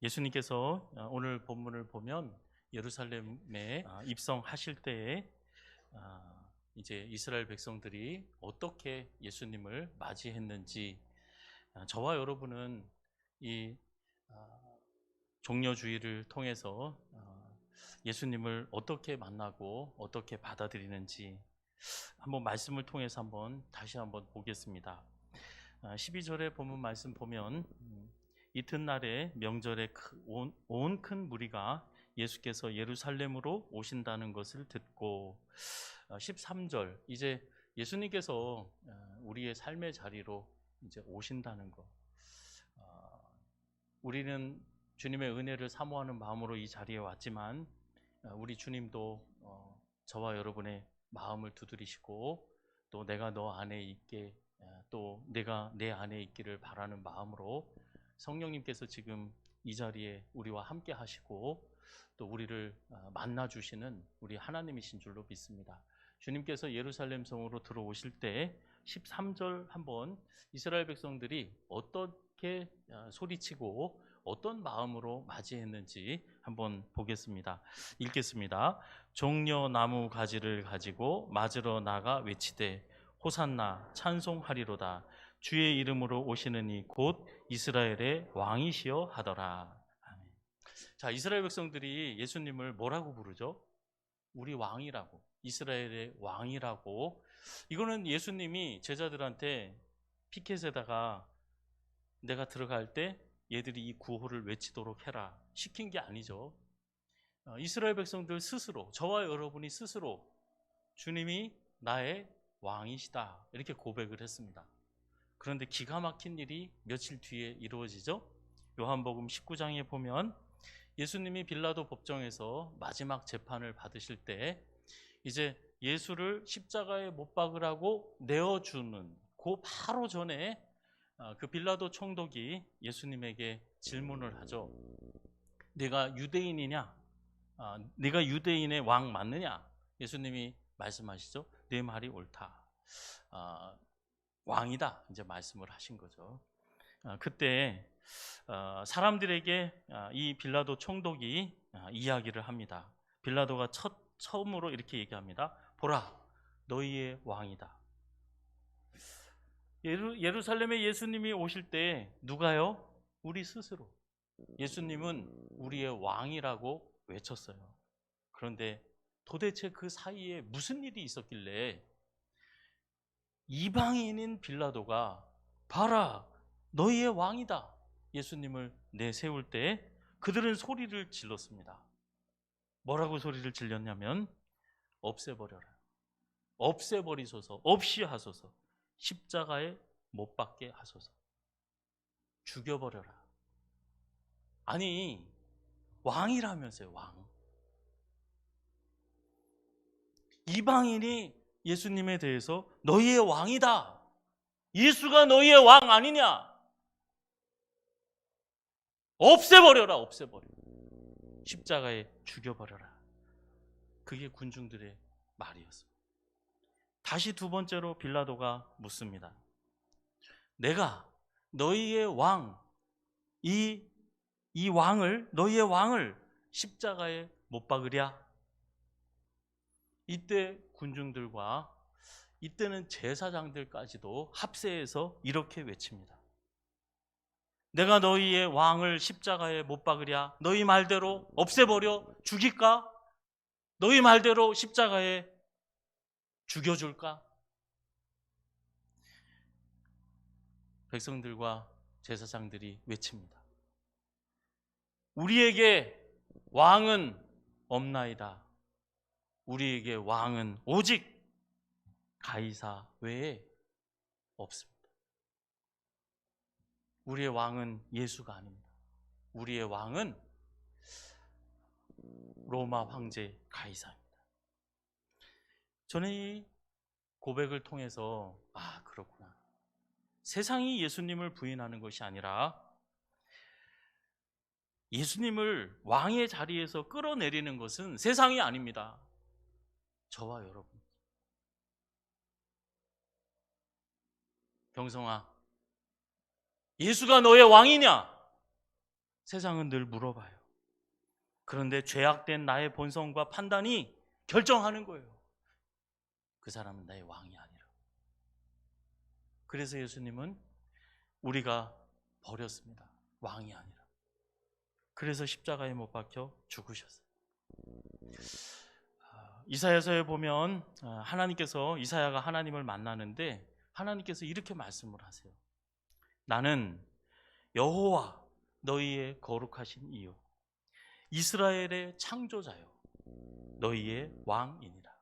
예수님께서 오늘 본문을 보면 예루살렘에 입성하실 때에 이제 이스라엘 백성들이 어떻게 예수님을 맞이했는지, 저와 여러분은 이 종려주의를 통해서 예수님을 어떻게 만나고 어떻게 받아들이는지 한번 말씀을 통해서 다시 한번 보겠습니다. 12절의 본문 말씀 보면 이튿날에 명절에 온 큰 무리가 예수께서 예루살렘으로 오신다는 것을 듣고, 13절 이제 예수님께서 우리의 삶의 자리로 이제 오신다는 것, 우리는 주님의 은혜를 사모하는 마음으로 이 자리에 왔지만 우리 주님도 저와 여러분의 마음을 두드리시고 또 내가 너 안에 있게, 또 내가 내 안에 있기를 바라는 마음으로 성령님께서 지금 이 자리에 우리와 함께 하시고 또 우리를 만나 주시는 우리 하나님이신 줄로 믿습니다. 주님께서 예루살렘 성으로 들어오실 때 13절 한번 이스라엘 백성들이 어떻게 소리치고 어떤 마음으로 맞이했는지 한번 보겠습니다. 읽겠습니다. 종려 나무 가지를 가지고 맞으러 나가 외치되 호산나 찬송하리로다. 주의 이름으로 오시는 이 곧 이스라엘의 왕이시여 하더라. 아멘. 자, 이스라엘 백성들이 예수님을 뭐라고 부르죠? 우리 왕이라고, 이스라엘의 왕이라고. 이거는 예수님이 제자들한테 피켓에다가 내가 들어갈 때 얘들이 이 구호를 외치도록 해라 시킨 게 아니죠. 이스라엘 백성들 스스로, 저와 여러분이 스스로 주님이 나의 왕이시다 이렇게 고백을 했습니다. 그런데 기가 막힌 일이 며칠 뒤에 이루어지죠. 요한복음 19장에 보면 예수님이 빌라도 법정에서 마지막 재판을 받으실 때 이제 예수를 십자가에 못 박으라고 내어주는 그 바로 전에 그 빌라도 총독이 예수님에게 질문을 하죠. 네가 유대인이냐? 네가 유대인의 왕 맞느냐? 예수님이 말씀하시죠. 네 말이 옳다. 왕이다 이제 말씀을 하신 거죠. 그때 사람들에게 이 빌라도 총독이 이야기를 합니다. 빌라도가 처음으로 이렇게 얘기합니다. 보라, 너희의 왕이다. 예루살렘에 예수님이 오실 때 누가요? 우리 스스로 예수님은 우리의 왕이라고 외쳤어요. 그런데 도대체 그 사이에 무슨 일이 있었길래 이방인인 빌라도가 봐라, 너희의 왕이다 예수님을 내세울 때 그들은 소리를 질렀습니다. 뭐라고 소리를 질렀냐면 없애버려라, 없애버리소서, 없이 하소서, 십자가에 못 박게 하소서, 죽여버려라. 아니, 왕이라면서요, 왕. 이방인이 예수님에 대해서 너희의 왕이다, 예수가 너희의 왕 아니냐, 없애버려라, 없애버려, 십자가에 죽여버려라. 그게 군중들의 말이었습니다. 다시 두 번째로 빌라도가 묻습니다. 내가 너희의 왕, 이 왕을, 너희의 왕을 십자가에 못 박으랴? 이때 군중들과 이때는 제사장들까지도 합세해서 이렇게 외칩니다. 내가 너희의 왕을 십자가에 못 박으랴? 너희 말대로 없애버려 죽일까? 너희 말대로 십자가에 죽여줄까? 백성들과 제사장들이 외칩니다. 우리에게 왕은 없나이다. 우리에게 왕은 오직 가이사 외에 없습니다. 우리의 왕은 예수가 아닙니다. 우리의 왕은 로마 황제 가이사입니다. 저는 이 고백을 통해서 그렇구나, 세상이 예수님을 부인하는 것이 아니라 예수님을 왕의 자리에서 끌어내리는 것은 세상이 아닙니다. 저와 여러분. 병성아, 예수가 너의 왕이냐? 세상은 늘 물어봐요. 그런데 죄악된 나의 본성과 판단이 결정하는 거예요. 그 사람은 나의 왕이 아니라. 그래서 예수님은 우리가 버렸습니다. 왕이 아니라. 그래서 십자가에 못 박혀 죽으셨어요. 이사야서에 보면 하나님께서, 이사야가 하나님을 만나는데 하나님께서 이렇게 말씀을 하세요. 나는 여호와 너희의 거룩하신 이유, 이스라엘의 창조자요 너희의 왕이니라.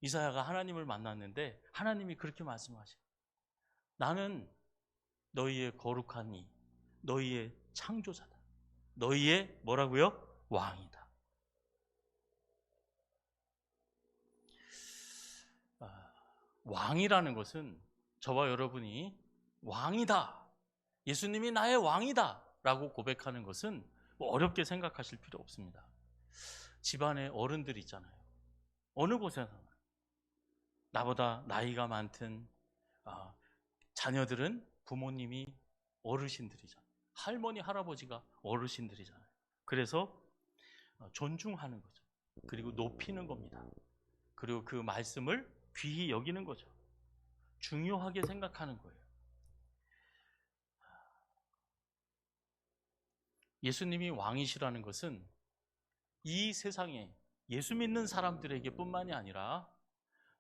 이사야가 하나님을 만났는데 하나님이 그렇게 말씀하셔요. 나는 너희의 거룩한 이, 너희의 창조자다. 너희의 뭐라고요? 왕이다. 왕이라는 것은 저와 여러분이 왕이다, 예수님이 나의 왕이다 라고 고백하는 것은 뭐 어렵게 생각하실 필요 없습니다. 집안에 어른들 있잖아요. 어느 곳에서나 나보다 나이가 많든 자녀들은 부모님이 어르신들이잖아요. 할머니, 할아버지가 어르신들이잖아요. 그래서 존중하는 거죠. 그리고 높이는 겁니다. 그리고 그 말씀을 귀히 여기는 거죠. 중요하게 생각하는 거예요. 예수님이 왕이시라는 것은 이 세상에 예수 믿는 사람들에게 뿐만이 아니라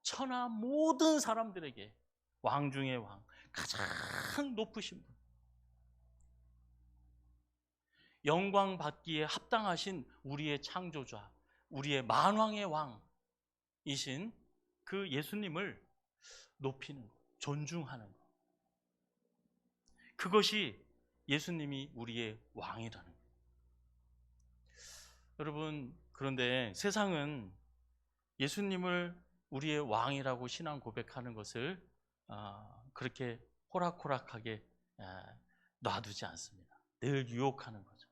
천하 모든 사람들에게 왕 중의 왕, 가장 높으신 분, 영광 받기에 합당하신 우리의 창조자, 우리의 만왕의 왕이신 그 예수님을 높이는 것, 존중하는 것, 그것이 예수님이 우리의 왕이라는 거예요. 여러분, 그런데 세상은 예수님을 우리의 왕이라고 신앙 고백하는 것을 그렇게 호락호락하게 놔두지 않습니다. 늘 유혹하는 거죠.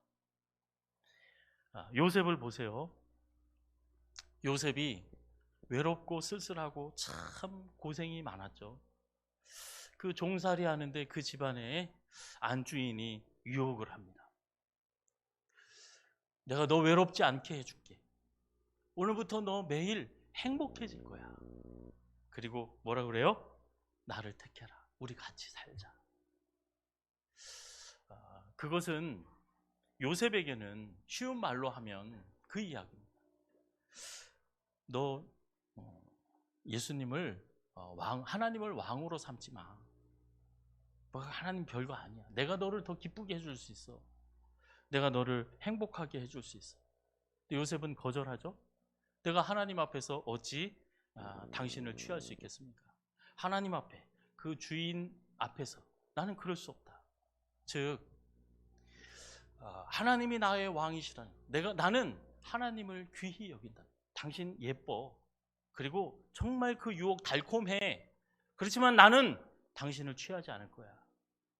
요셉을 보세요. 요셉이 외롭고 쓸쓸하고 참 고생이 많았죠. 그 종살이 하는데 그 집안에 안주인이 유혹을 합니다. 내가 너 외롭지 않게 해줄게. 오늘부터 너 매일 행복해질 거야. 그리고 뭐라 그래요? 나를 택해라. 우리 같이 살자. 그것은 요셉에게는 쉬운 말로 하면 그 이야기입니다. 너 예수님을 하나님을 왕으로 삼지 마. 하나님 별거 아니야. 내가 너를 더 기쁘게 해줄 수 있어. 내가 너를 행복하게 해줄 수 있어. 근데 요셉은 거절하죠. 내가 하나님 앞에서 어찌 당신을 취할 수 있겠습니까? 하나님 앞에, 그 주인 앞에서 나는 그럴 수 없다. 즉 하나님이 나의 왕이시라는, 나는 하나님을 귀히 여긴다. 당신 예뻐. 그리고 정말 그 유혹 달콤해. 그렇지만 나는 당신을 취하지 않을 거야.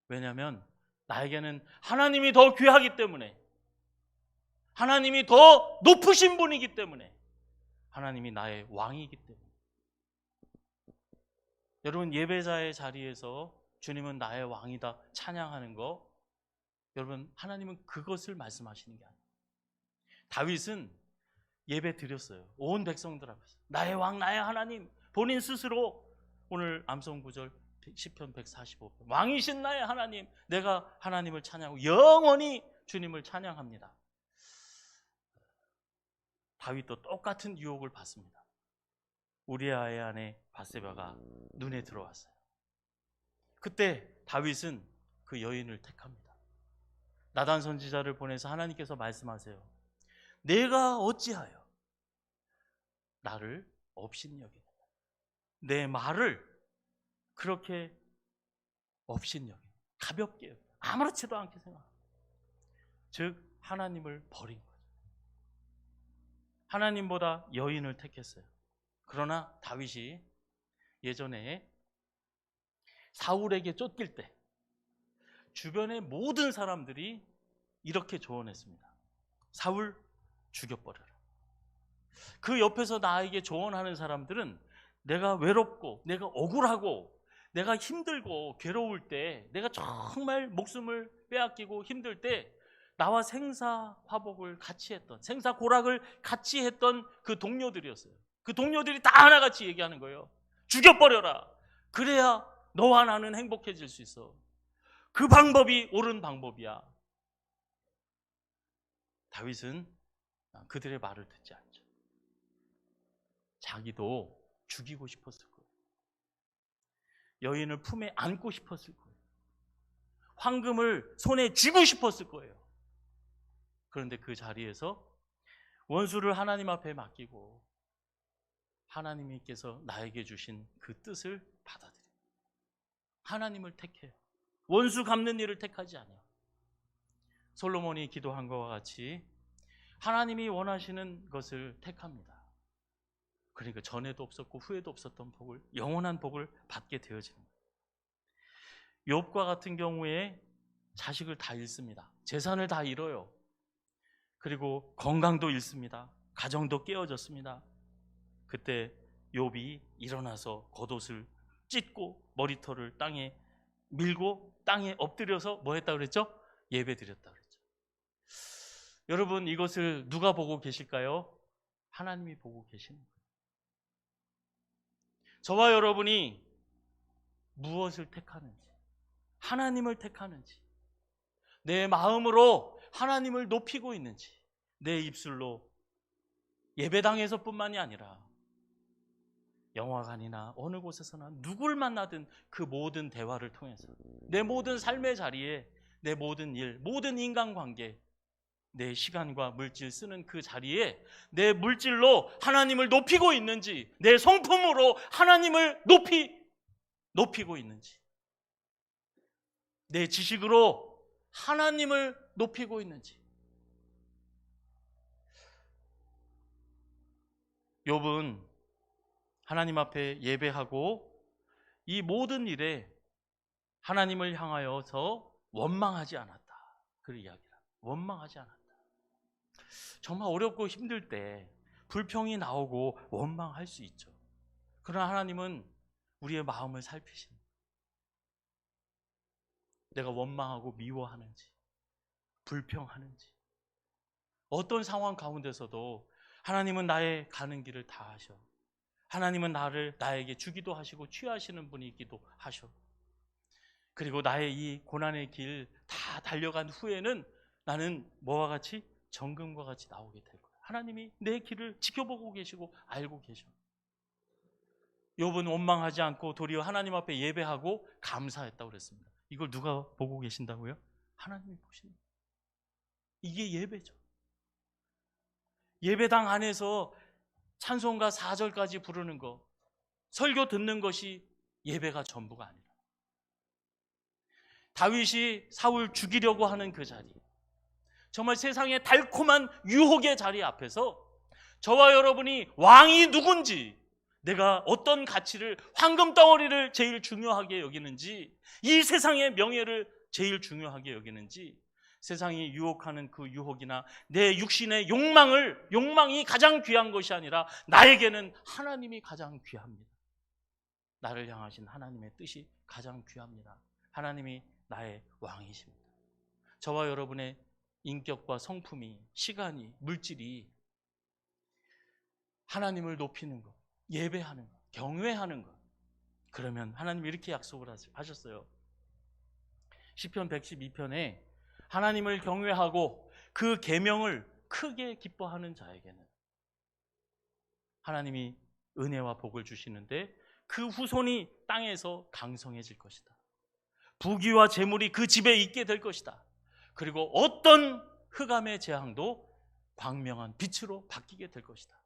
왜냐하면 나에게는 하나님이 더 귀하기 때문에, 하나님이 더 높으신 분이기 때문에, 하나님이 나의 왕이기 때문에. 여러분, 예배자의 자리에서 주님은 나의 왕이다 찬양하는 거, 여러분, 하나님은 그것을 말씀하시는 게 아니에요. 다윗은 예배 드렸어요. 온 백성들 앞에서 나의 왕, 나의 하나님. 본인 스스로 오늘 암송 구절 시편 145편, 왕이신 나의 하나님, 내가 하나님을 찬양하고 영원히 주님을 찬양합니다. 다윗도 똑같은 유혹을 받습니다. 우리아의 아내 밧세바가 눈에 들어왔어요. 그때 다윗은 그 여인을 택합니다. 나단 선지자를 보내서 하나님께서 말씀하세요. 내가 어찌하여 나를 업신여기느냐. 내 말을 그렇게 업신여기느냐. 가볍게 여기느냐. 아무렇지도 않게 생각합니다. 즉 하나님을 버린 거죠. 하나님보다 여인을 택했어요. 그러나 다윗이 예전에 사울에게 쫓길 때 주변의 모든 사람들이 이렇게 조언했습니다. 사울 죽여버려라. 그 옆에서 나에게 조언하는 사람들은 내가 외롭고 내가 억울하고 내가 힘들고 괴로울 때, 내가 정말 목숨을 빼앗기고 힘들 때 나와 생사화복을 같이 했던, 생사고락을 같이 했던 그 동료들이었어요. 그 동료들이 다 하나같이 얘기하는 거예요. 죽여버려라. 그래야 너와 나는 행복해질 수 있어. 그 방법이 옳은 방법이야. 다윗은 그들의 말을 듣지 않죠. 자기도 죽이고 싶었을 거예요. 여인을 품에 안고 싶었을 거예요. 황금을 손에 쥐고 싶었을 거예요. 그런데 그 자리에서 원수를 하나님 앞에 맡기고 하나님께서 나에게 주신 그 뜻을 받아들여요. 하나님을 택해요. 원수 갚는 일을 택하지 않아요. 솔로몬이 기도한 것과 같이 하나님이 원하시는 것을 택합니다. 그러니까 전에도 없었고 후에도 없었던 복을, 영원한 복을 받게 되어지는 거예요. 욥과 같은 경우에 자식을 다 잃습니다. 재산을 다 잃어요. 그리고 건강도 잃습니다. 가정도 깨어졌습니다. 그때 욥이 일어나서 겉옷을 찢고 머리털을 땅에 밀고 땅에 엎드려서 뭐 했다고 그랬죠? 예배 드렸다고 그랬죠. 여러분, 이것을 누가 보고 계실까요? 하나님이 보고 계시는 거예요. 저와 여러분이 무엇을 택하는지, 하나님을 택하는지, 내 마음으로 하나님을 높이고 있는지, 내 입술로 예배당에서뿐만이 아니라 영화관이나 어느 곳에서나 누굴 만나든 그 모든 대화를 통해서 내 모든 삶의 자리에, 내 모든 일, 모든 인간관계, 내 시간과 물질 쓰는 그 자리에 내 물질로 하나님을 높이고 있는지, 내 성품으로 하나님을 높이고 있는지, 내 지식으로 하나님을 높이고 있는지. 욥은 하나님 앞에 예배하고 이 모든 일에 하나님을 향하여서 원망하지 않았다. 그 이야기라. 원망하지 않았다. 정말 어렵고 힘들 때 불평이 나오고 원망할 수 있죠. 그러나 하나님은 우리의 마음을 살피십니다. 내가 원망하고 미워하는지, 불평하는지, 어떤 상황 가운데서도 하나님은 나의 가는 길을 다 하셔. 하나님은 나에게 주기도 하시고 취하시는 분이기도 하셔. 그리고 나의 이 고난의 길 다 달려간 후에는 나는 뭐와 같이? 정금과 같이 나오게 될 거야. 하나님이 내 길을 지켜보고 계시고 알고 계셔. 욥은 원망하지 않고 도리어 하나님 앞에 예배하고 감사했다고 그랬습니다. 이걸 누가 보고 계신다고요? 하나님이 보시는 거예요. 이게 예배죠. 예배당 안에서 찬송가 4절까지 부르는 거, 설교 듣는 것이 예배가 전부가 아니라, 다윗이 사울 죽이려고 하는 그 자리, 정말 세상의 달콤한 유혹의 자리 앞에서 저와 여러분이 왕이 누군지, 내가 어떤 가치를, 황금 덩어리를 제일 중요하게 여기는지, 이 세상의 명예를 제일 중요하게 여기는지, 세상이 유혹하는 그 유혹이나 내 육신의 욕망이 가장 귀한 것이 아니라 나에게는 하나님이 가장 귀합니다. 나를 향하신 하나님의 뜻이 가장 귀합니다. 하나님이 나의 왕이십니다. 저와 여러분의 인격과 성품이, 시간이, 물질이 하나님을 높이는 것, 예배하는 것, 경외하는 것, 그러면 하나님이 이렇게 약속을 하셨어요. 시편 112편에 하나님을 경외하고 그 계명을 크게 기뻐하는 자에게는 하나님이 은혜와 복을 주시는데 그 후손이 땅에서 강성해질 것이다. 부귀와 재물이 그 집에 있게 될 것이다. 그리고 어떤 흑암의 재앙도 광명한 빛으로 바뀌게 될 것이다.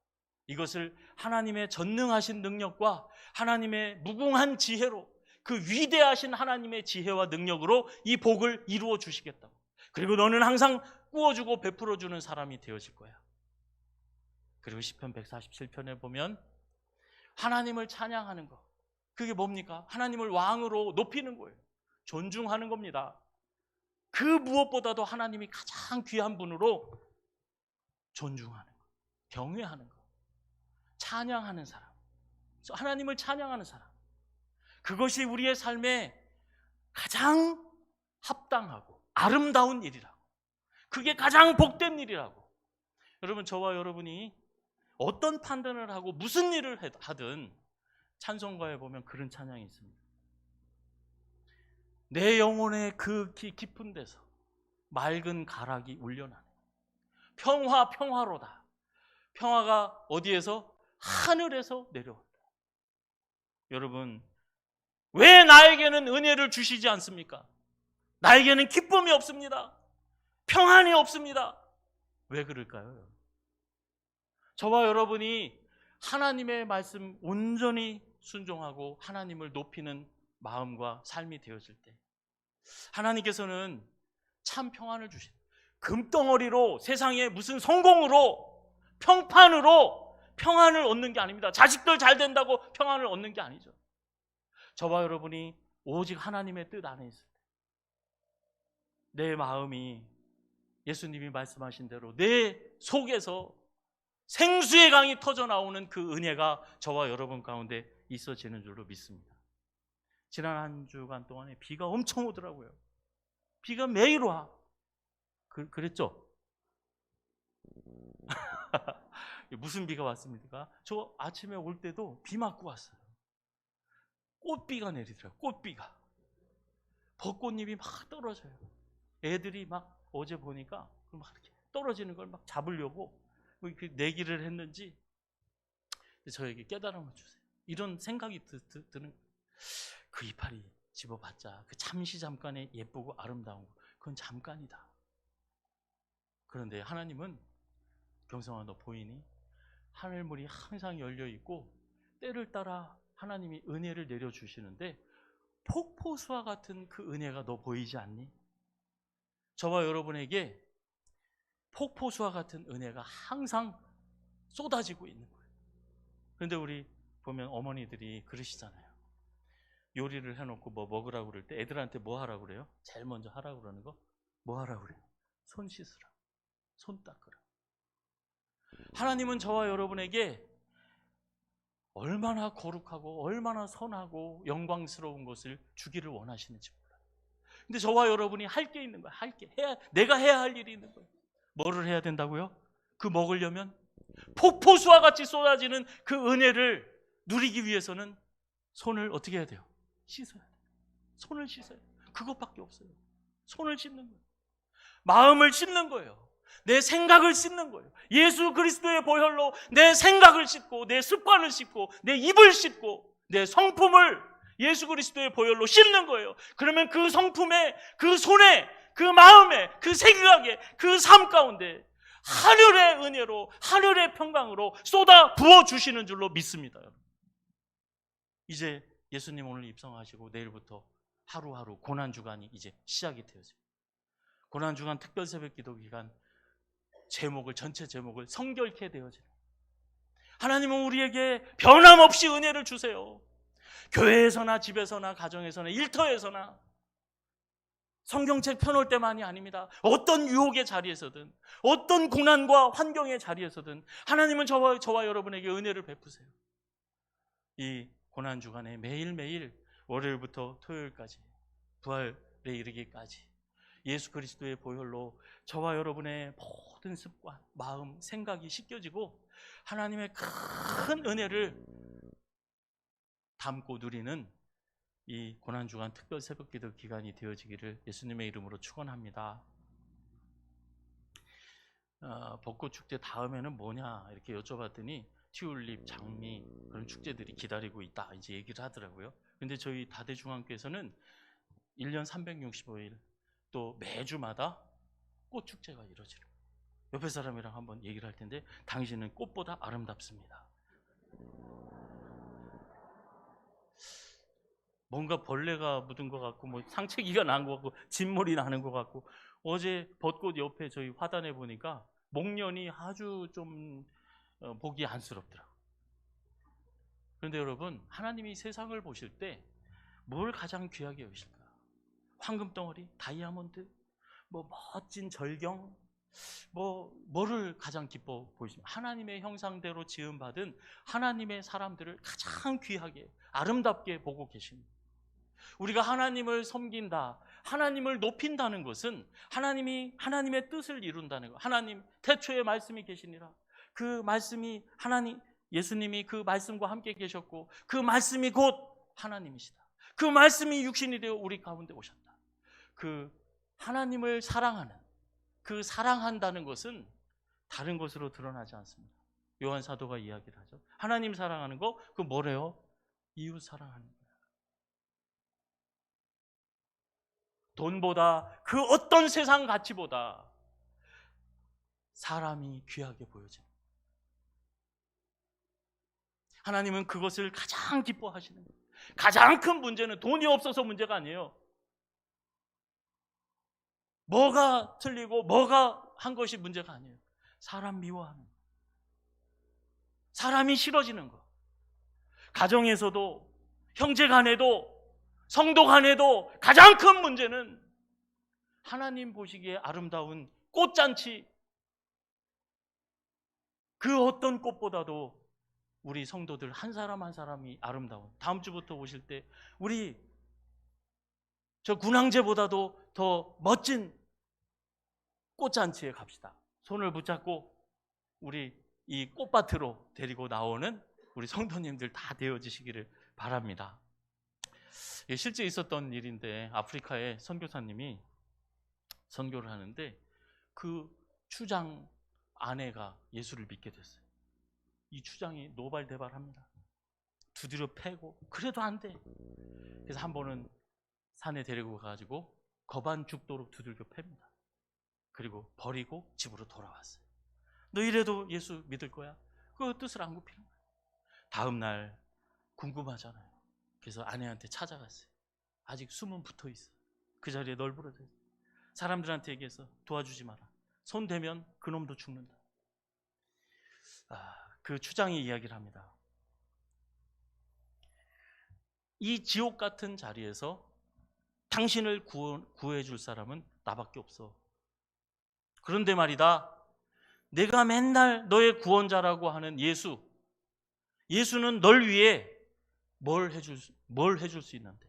이것을 하나님의 전능하신 능력과 하나님의 무궁한 지혜로, 그 위대하신 하나님의 지혜와 능력으로 이 복을 이루어 주시겠다고. 그리고 너는 항상 꾸어주고 베풀어주는 사람이 되어질 거야. 그리고 시편 147편에 보면 하나님을 찬양하는 것, 그게 뭡니까? 하나님을 왕으로 높이는 거예요. 존중하는 겁니다. 그 무엇보다도 하나님이 가장 귀한 분으로 존중하는 것, 경외하는 것, 찬양하는 사람, 하나님을 찬양하는 사람, 그것이 우리의 삶에 가장 합당하고 아름다운 일이라고, 그게 가장 복된 일이라고. 여러분, 저와 여러분이 어떤 판단을 하고 무슨 일을 하든 찬송가에 보면 그런 찬양이 있습니다. 내 영혼의 그 깊은 데서 맑은 가락이 울려나네. 평화, 평화로다. 평화가 어디에서? 하늘에서 내려온다. 여러분, 왜 나에게는 은혜를 주시지 않습니까? 나에게는 기쁨이 없습니다. 평안이 없습니다. 왜 그럴까요? 저와 여러분이 하나님의 말씀 온전히 순종하고 하나님을 높이는 마음과 삶이 되어질 때 하나님께서는 참 평안을 주십니다. 금덩어리로, 세상에 무슨 성공으로, 평판으로 평안을 얻는 게 아닙니다. 자식들 잘 된다고 평안을 얻는 게 아니죠. 저와 여러분이 오직 하나님의 뜻 안에 있을 때 내 마음이 예수님이 말씀하신 대로 내 속에서 생수의 강이 터져 나오는 그 은혜가 저와 여러분 가운데 있어지는 줄로 믿습니다. 지난 한 주간 동안에 비가 엄청 오더라고요. 비가 매일 와. 그랬죠? 무슨 비가 왔습니까? 저 아침에 올 때도 비 맞고 왔어요. 꽃비가 내리더라고요. 꽃비가. 벚꽃잎이 막 떨어져요. 애들이 막 어제 보니까 막 이렇게 떨어지는 걸 막 잡으려고 내기를 했는지 저에게 깨달음을 주세요. 이런 생각이 드는 그 이파리 집어봤자 그 잠시 잠깐의 예쁘고 아름다운 거 그건 잠깐이다. 그런데 하나님은 경성아 너 보이니? 하늘문이 항상 열려있고 때를 따라 하나님이 은혜를 내려주시는데 폭포수와 같은 그 은혜가 너 보이지 않니? 저와 여러분에게 폭포수와 같은 은혜가 항상 쏟아지고 있는 거예요. 그런데 우리 보면 어머니들이 그러시잖아요. 요리를 해놓고 뭐 먹으라고 그럴 때 애들한테 뭐 하라고 그래요? 제일 먼저 하라고 그러는 거? 뭐 하라고 그래요? 손 씻으라. 손 닦으라. 하나님은 저와 여러분에게 얼마나 거룩하고 얼마나 선하고 영광스러운 것을 주기를 원하시는지 몰라요. 근데 저와 여러분이 할 게 있는 거예요. 내가 해야 할 일이 있는 거예요. 뭐를 해야 된다고요? 그 먹으려면 폭포수와 같이 쏟아지는 그 은혜를 누리기 위해서는 손을 어떻게 해야 돼요? 씻어야 돼요. 손을 씻어야 돼요. 그것밖에 없어요. 손을 씻는 거예요. 마음을 씻는 거예요. 내 생각을 씻는 거예요. 예수 그리스도의 보혈로 내 생각을 씻고 내 습관을 씻고 내 입을 씻고 내 성품을 예수 그리스도의 보혈로 씻는 거예요. 그러면 그 성품에, 그 손에, 그 마음에, 그 생각에, 그 삶 가운데 하늘의 은혜로, 하늘의 평강으로 쏟아 부어주시는 줄로 믿습니다. 이제 예수님 오늘 입성하시고 내일부터 하루하루 고난주간이 이제 시작이 되어져요. 고난주간 특별 새벽 기도 기간 전체 제목을 성결케 되어지는, 하나님은 우리에게 변함없이 은혜를 주세요. 교회에서나 집에서나 가정에서나 일터에서나 성경책 펴놓을 때만이 아닙니다. 어떤 유혹의 자리에서든 어떤 고난과 환경의 자리에서든 하나님은 저와 여러분에게 은혜를 베푸세요. 이 고난주간에 매일매일 월요일부터 토요일까지 부활에 이르기까지 예수 그리스도의 보혈로 저와 여러분의 모든 습관, 마음, 생각이 씻겨지고 하나님의 큰 은혜를 담고 누리는 이 고난주간 특별 새벽기도 기간이 되어지기를 예수님의 이름으로 축원합니다. 벚꽃축제 다음에는 뭐냐 이렇게 여쭤봤더니 튤립, 장미 그런 축제들이 기다리고 있다 이제 얘기를 하더라고요. 근데 저희 다대중앙교에서는 1년 365일 또 매주마다 꽃축제가 이루어지는 거예요. 옆에 사람이랑 한번 얘기를 할 텐데 당신은 꽃보다 아름답습니다. 뭔가 벌레가 묻은 것 같고 뭐 상체기가 난 것 같고 진물이 나는 것 같고 어제 벚꽃 옆에 저희 화단에 보니까 목련이 아주 좀 보기 안쓰럽더라고요. 그런데 여러분 하나님이 세상을 보실 때 뭘 가장 귀하게 여기실까? 황금덩어리, 다이아몬드, 뭐 멋진 절경, 뭐를 가장 기뻐 보이십니까? 하나님의 형상대로 지음받은 하나님의 사람들을 가장 귀하게 아름답게 보고 계십니다. 우리가 하나님을 섬긴다, 하나님을 높인다는 것은 하나님이 하나님의 뜻을 이룬다는 것. 하나님 태초에 말씀이 계시니라. 그 말씀이 하나님 예수님이 그 말씀과 함께 계셨고 그 말씀이 곧 하나님이시다. 그 말씀이 육신이 되어 우리 가운데 오셨다. 그 하나님을 사랑하는 그 사랑한다는 것은 다른 것으로 드러나지 않습니다. 요한 사도가 이야기를 하죠. 하나님 사랑하는 거 그 뭐래요? 이웃 사랑하는 거예요. 돈보다 그 어떤 세상 가치보다 사람이 귀하게 보여집니다. 하나님은 그것을 가장 기뻐하시는 거예요. 가장 큰 문제는 돈이 없어서 문제가 아니에요. 뭐가 틀리고 뭐가 한 것이 문제가 아니에요. 사람 미워하는 거. 사람이 싫어지는 거. 가정에서도 형제 간에도 성도 간에도 가장 큰 문제는 하나님 보시기에 아름다운 꽃잔치 그 어떤 꽃보다도 우리 성도들 한 사람 한 사람이 아름다운 다음 주부터 오실 때 우리 저 군항제보다도 더 멋진 꽃잔치에 갑시다. 손을 붙잡고 우리 이 꽃밭으로 데리고 나오는 우리 성도님들 다 되어지시기를 바랍니다. 실제 있었던 일인데 아프리카의 선교사님이 선교를 하는데 그 추장 아내가 예수를 믿게 됐어요. 이 추장이 노발대발합니다. 두드려 패고 그래도 안 돼. 그래서 한 번은 산에 데리고 가가지고 거반 죽도록 두들겨 팹니다. 그리고 버리고 집으로 돌아왔어요. 너 이래도 예수 믿을 거야? 그 뜻을 안 굽히는 거예요. 다음 날 궁금하잖아요. 그래서 아내한테 찾아갔어요. 아직 숨은 붙어 있어. 그 자리에 널브러져 있어. 사람들한테 얘기해서 도와주지 마라. 손 대면 그놈도 죽는다. 그 추장이 이야기를 합니다. 이 지옥 같은 자리에서 당신을 구해줄 사람은 나밖에 없어. 그런데 말이다, 내가 맨날 너의 구원자라고 하는 예수는 널 위해 뭘 해줄 수 있는데,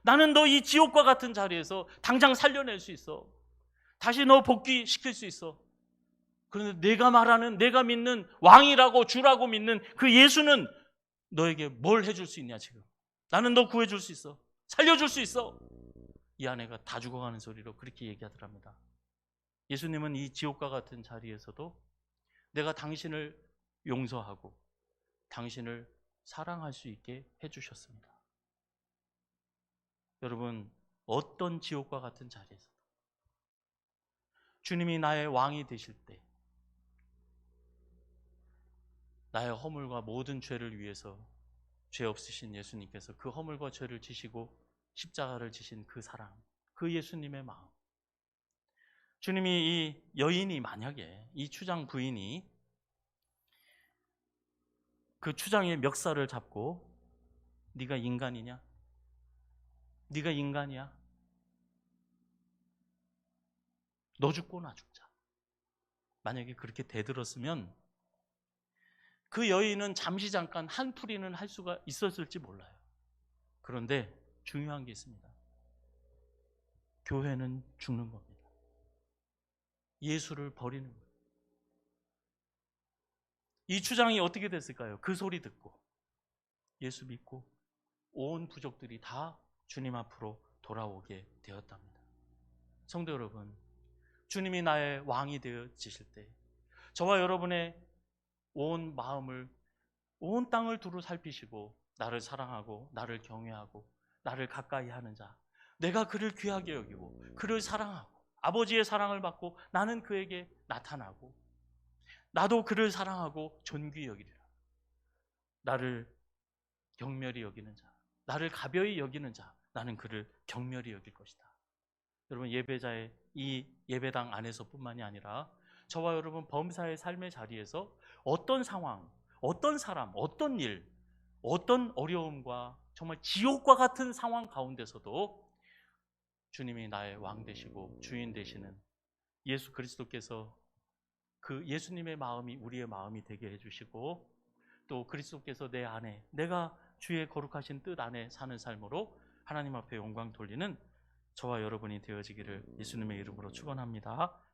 나는 너 이 지옥과 같은 자리에서 당장 살려낼 수 있어. 다시 너 복귀시킬 수 있어. 그런데 내가 말하는, 내가 믿는 왕이라고 주라고 믿는 그 예수는 너에게 뭘 해줄 수 있냐 지금. 나는 너 구해줄 수 있어. 살려줄 수 있어. 이 아내가 다 죽어가는 소리로 그렇게 얘기하더랍니다. 예수님은 이 지옥과 같은 자리에서도 내가 당신을 용서하고 당신을 사랑할 수 있게 해주셨습니다. 여러분, 어떤 지옥과 같은 자리에서도 주님이 나의 왕이 되실 때 나의 허물과 모든 죄를 위해서 죄 없으신 예수님께서 그 허물과 죄를 지시고 십자가를 지신 그 사랑, 그 예수님의 마음, 주님이 이 여인이 만약에 이 추장 부인이 그 추장의 멱살을 잡고 네가 인간이냐? 네가 인간이야? 너 죽고 나 죽자. 만약에 그렇게 대들었으면 그 여인은 잠시 잠깐 한풀이는 할 수가 있었을지 몰라요. 그런데 중요한 게 있습니다. 교회는 죽는 겁니다. 예수를 버리는 거예요. 이 추장이 어떻게 됐을까요? 그 소리 듣고 예수 믿고 온 부족들이 다 주님 앞으로 돌아오게 되었답니다. 성도 여러분, 주님이 나의 왕이 되어지실 때 저와 여러분의 온 마음을, 온 땅을 두루 살피시고 나를 사랑하고 나를 경외하고 나를 가까이 하는 자, 내가 그를 귀하게 여기고 그를 사랑하고 아버지의 사랑을 받고 나는 그에게 나타나고 나도 그를 사랑하고 존귀히 여기리라. 나를 경멸히 여기는 자, 나를 가벼이 여기는 자, 나는 그를 경멸히 여길 것이다. 여러분, 예배자의 이 예배당 안에서뿐만이 아니라 저와 여러분 범사의 삶의 자리에서 어떤 상황, 어떤 사람, 어떤 일, 어떤 어려움과 정말 지옥과 같은 상황 가운데서도 주님이 나의 왕 되시고 주인 되시는 예수 그리스도께서 그 예수님의 마음이 우리의 마음이 되게 해주시고 또 그리스도께서 내 안에, 내가 주의 거룩하신 뜻 안에 사는 삶으로 하나님 앞에 영광 돌리는 저와 여러분이 되어지기를 예수님의 이름으로 축원합니다.